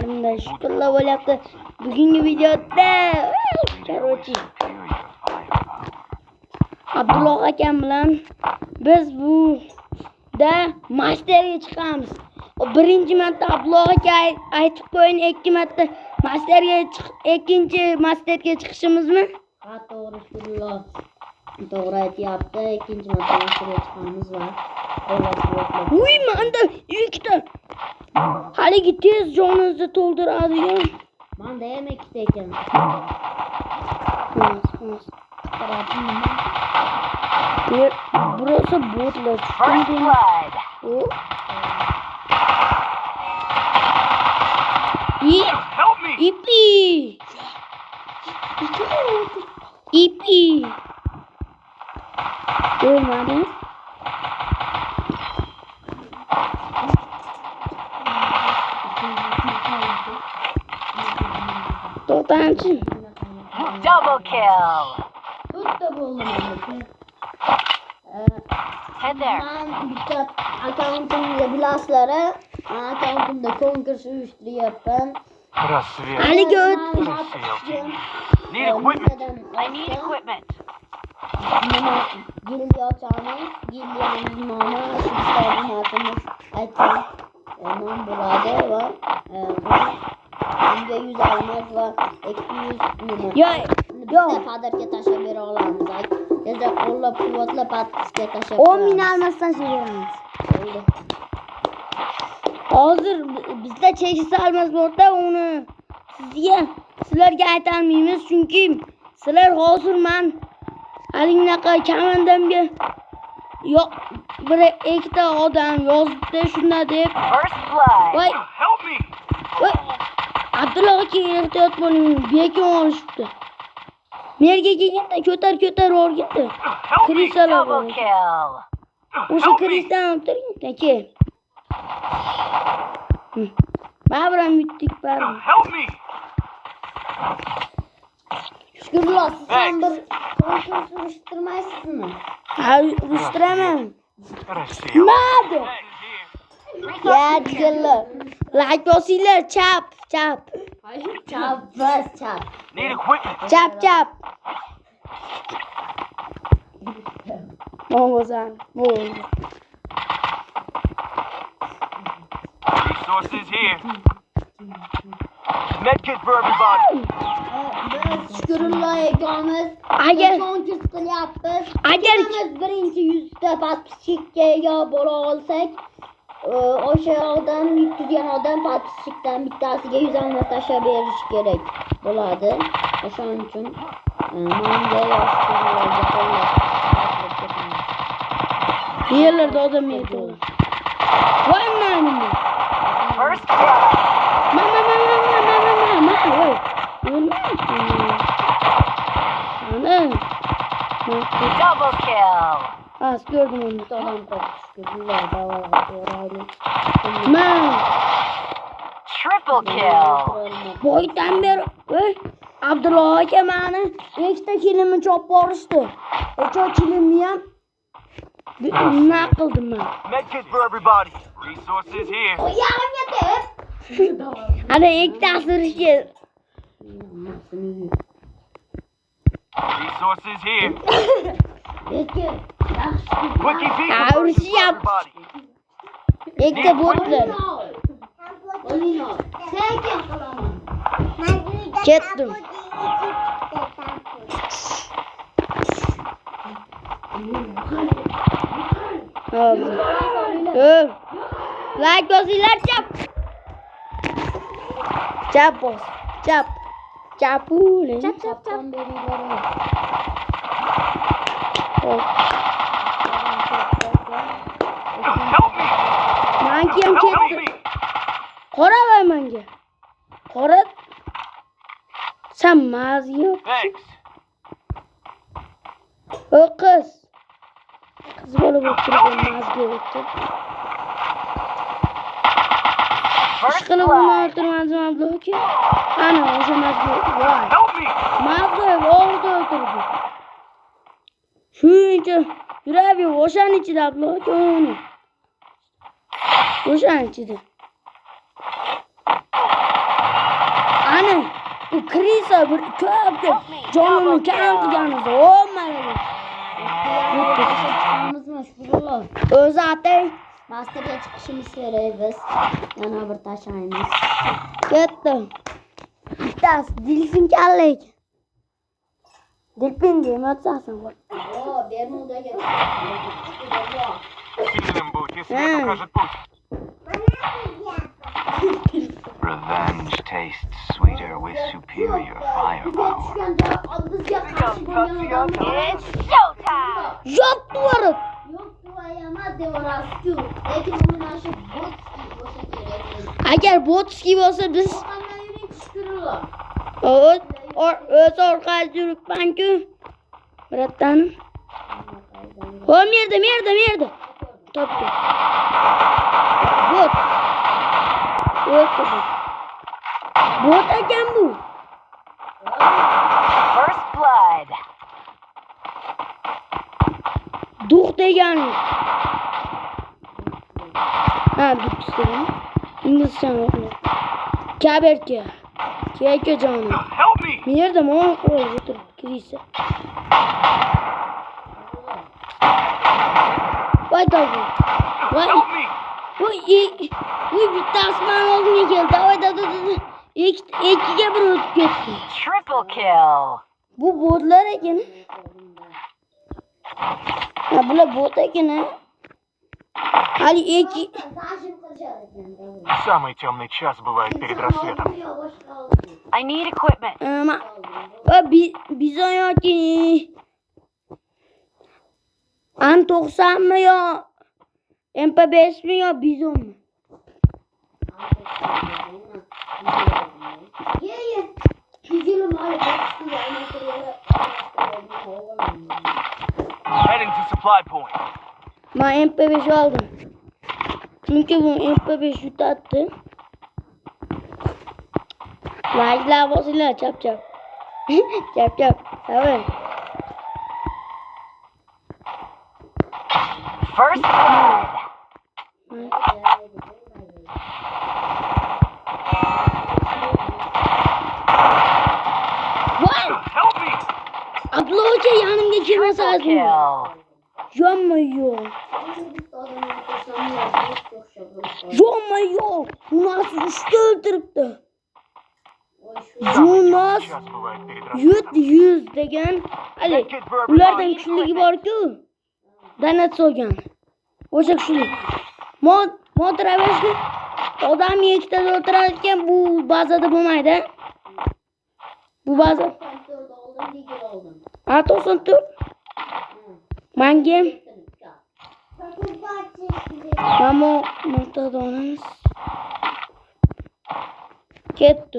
Hamda şükürler bo'lyapti. Bugungi videoda короче Abdulloh akam bilan biz bu da masterga chiqamiz. Birinchi marta Abdulloh aka aytib qo'yin, ikkinchi marta ikkinchi masterga chiqishimizmi? Ha, to'g'ri, shukrillah. To'g'ri aytyapti. Ikkinchi marta masterga chiqamiz va Uy, manda ikkita haligi tez jonimizni to'ldiradigan. Manda ham ikkita ekan. Burası botlar. First blood. Help me. İpi. İpi. Ölmedi. To'rtinchi. Double kill. To'rtta bo'ldi meniki. Head there. Men bitta akkauntimga bilasizlar, akkauntimda konkurs uyushtiryapman. Haligi Need equipment. I need equipment. Gildiya ochamiz. Gildiyamiz nomi Shishtonimiz aytdim. Nom bo'ladi va unga 100 olmos va 200 nima. Bitta padarka tashlab bera olamiz. Yana qo'llab-quvvatlab podpiska tashlab. 10 ming almasdan beramiz. Hozir bizda cheksiz almas borda, uni sizlarga ayta olmaymiz, chunki sizlar hozir men halinaqa komandamga bir ikkita odam yozibdi shunda deb. First blood. Voy, Help me. voy. Abdulloh aka ehtiyot bo'ling, bekin olishibdi. Merga kelganda ko'tar o'rgitdi. Help me. Krisalar Double bor. kill. O'sha Help me. krisdan o'tirgan aka. Babram bitdik bari. Help me. Shukrillah, siz ham bir konkurs uyushtirmaysizmi? Ha, uyushtiraman. Resume. Madi. Yadiganlar. Like bosinglar, chap. Chap, bas, chap. Need equipment. Chap. Bo'lmasa, bo'ldi. Resources here. Medkit for everybody. Biz Shukrillah akamiz Agar konkurs qilyapmiz. Agar- Biz birinchi 100 ta podpiskaga ega bo'la olsak, o'sha odam 300 odam podpiskdan bittasiga 100 alma tashlab berish kerak bo'ladi. O'shaning uchun menga yoshlarga qo'llab yerlarda odam yeydi. Voy nima? First blood. Mama. Voy. Ana. Double kill. Az gördüm onu. Tamam, Shukrillah davolab Man. Triple kill. Boydan beri Abdulloh aka meni ikkita kilimni chopib borishdi. O'sha kilimni ham nima qildim men? Medkit for everybody. Resources here. Oyog'imga tep. Ana ikkitasi urishga. Resources here. Lekin Quickie people Ah, for urushyapti. everybody. Ikkita bo'tlar. Olino. Sekin qilaman. Ketdim. Hozir. Like bosinglar, chap. Chap bos. Chap. Chapule. Chapdan beringlar. Help me. Manki ham Help ketdi. me. Qora voy menga. Qora. Sen mazi yo'q. Thanks. O qiz. Qiz bo'lib o'tirgan mazga o'tdi. First Ishqilib buni blood. o'tirmadim Abdulloh aka. Ana o'sha mazga. Voy. Help me. Mazga o'rda o'tirdi. Shuncha yurabi o'shaning ichida Abdulloh aka uni. O'shaning ichida. Bu Chris'e bir köp canını kendiniz olmalı. Çıkmamızmış buralar. O zaten Master'ga çıkışımız veririz. Yana bir taşayımız. gitti. Das dilfin kellik. Dilfin diye mi ötsarsın bu? Oo, Bermuda getir. Сильным будь, и свет укажет путь. Revenge tastes sweeter with superior firepower. Yok duvarı. Yok duvayama de orası. Belki bunun aşı bot gibi olsa gerek. Eğer bot gibi olsa biz Okanla yürüyüp çıkırırlar. öz orkaycılık bence. Bıraktanım. O merde. Tabii. Bot. Bot eken bu. First blood. Duh degani. Ha duh istedim. İngilizce mi? Kaberke. Keke canım. Help me! Nerede mi? Koy otur. Kilise. Vay da bu. Vay. Help me! Bu bir tasman oldu ne geldi. Vay da. İkiye bir ötüp gitti. Triple kill. Bu botlar eken. Ha bula bot eken ha. Hadi iki. Самый темный час bывает перед рассветом. I need equipment. Ama bizon yok ki. An 90 mı yok? MP5 mi yok bizon mu? Ye. Güzelim abi. Heading to supply point. Ben MP5 aldım. Çünkü bu MP5 yutattı. Like'lar basıyla çap. Çap. Tabii. First blood. Vay! Help me! Abla hoca yanımda kime Triple sazım? kill. Yanmıyor. Yanmıyor. Bu nasıl üçte öldürüptü. Bu nasıl? Час bывает перед 100 degen. Hadi. Ulardan küçülüğü var ki. Danet soğuyan. Oca küçülük. Mod traversli. Odam yekte oturarken bu bazada bulmaydı. Bu baza. Artı olsun tur. Mangem. Vamos montadonas. Ketto.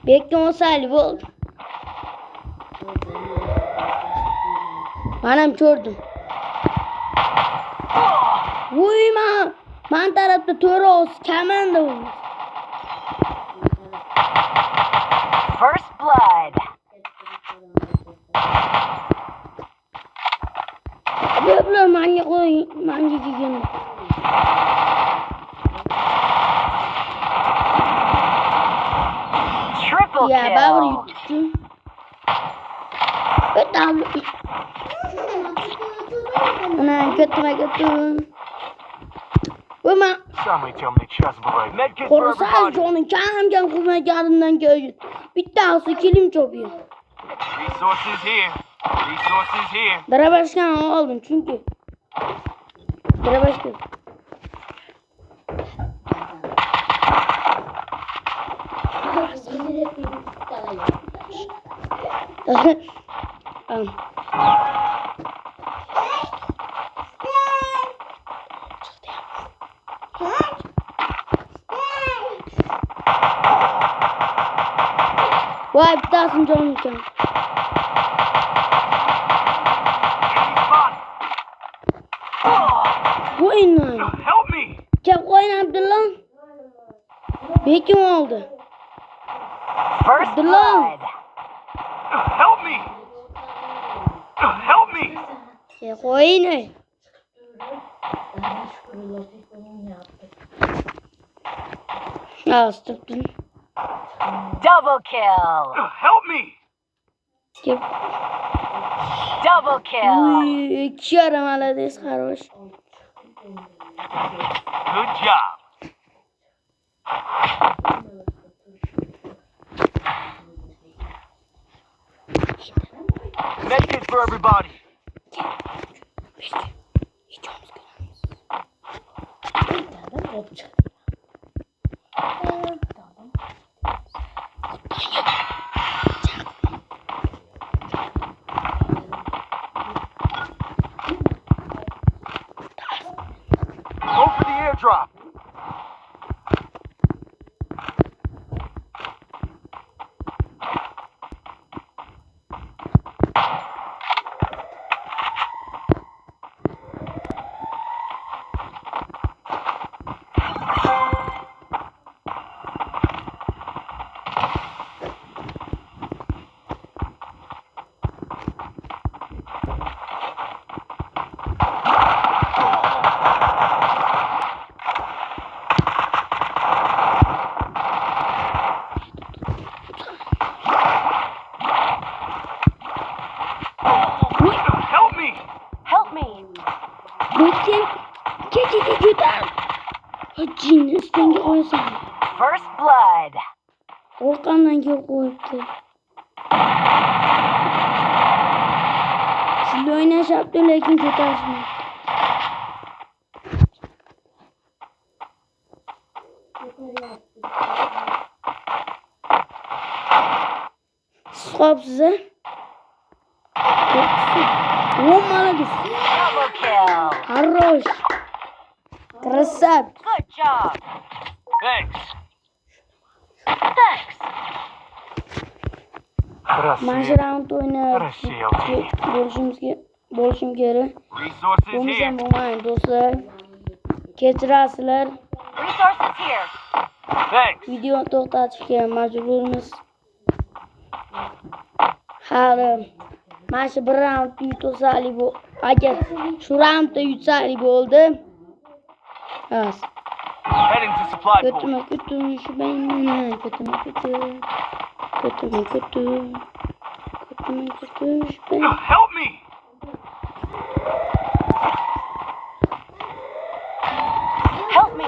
Belki o salvo oldu. Anam gördüm. Uyma. Man tarafta toros kemen de olmuş. First blood. Böyle manyak oy. Manyak gibi. Triple Ya ben bunu kill. yuttum. Kötü abla. Ana kötü. Uyma. Самый темный час bывает. Medkit for Korusal everybody. canın kamken kurma kağıdından görüyor. Bir tanesi kilim çopuyor. Resources here. Resources here. Dara başkan oldum çünkü. Dara başkan. Tamam. Vay bir tanesini canım can. Enemy spot. Bu inan. Help me! Çek koyun Abdullah. Belki mi oldu? First Abdullah. blood. Help me! Help me! Çek koyun. Ya sıktın. Double kill. Help me! Gel. Double kill. Uy, 2 молодец, хорош. Good job. Medkit for everybody. Go for the airdrop. Help me! Help me. Bekleyin. Keçidi güden. Hacının üstüne koysam. First blood. Orkandan geri koyuptu. Şimdi oynaşaptı lakin kötü açma. Sıkap size. Olmalı. Double kill. Хорош. Красавчик. Good job. Thanks. Thanks. Manşı round oynar. Красивый. Bolşum geri. Resources Bunu here. sen bulmayın dostlar. Keçirasılar. Resources here. Thanks. Video to'xtatishga majburmiz. Hali mana shu bir raund yutsalik bu. Agar shu raundda yutsalik bo'ldi. Bas. Heading to supply point. Kötüme kötü şu benim. Kötüme kötü. Kötüme kötü. Kötüme kötü şu benim. Help me! Help me.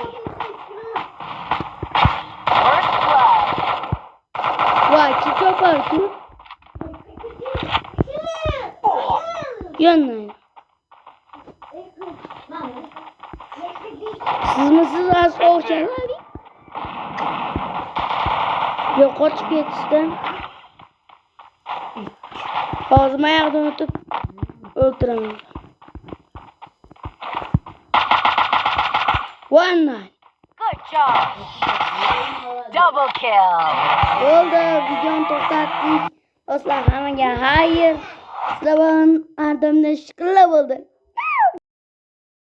First blood. Vay ki çok artık. Yanına. Siz misiniz az okşaylar? Yok kaçıp yetiştim. Ağzıma ayaktan atıp öldüremem. One night. Good job. Double kill. Oldu. Videonu to'xtatdik. Do'stlar hammaga xayr. Sizlar bilan ardamda shukrlar bo'ldi.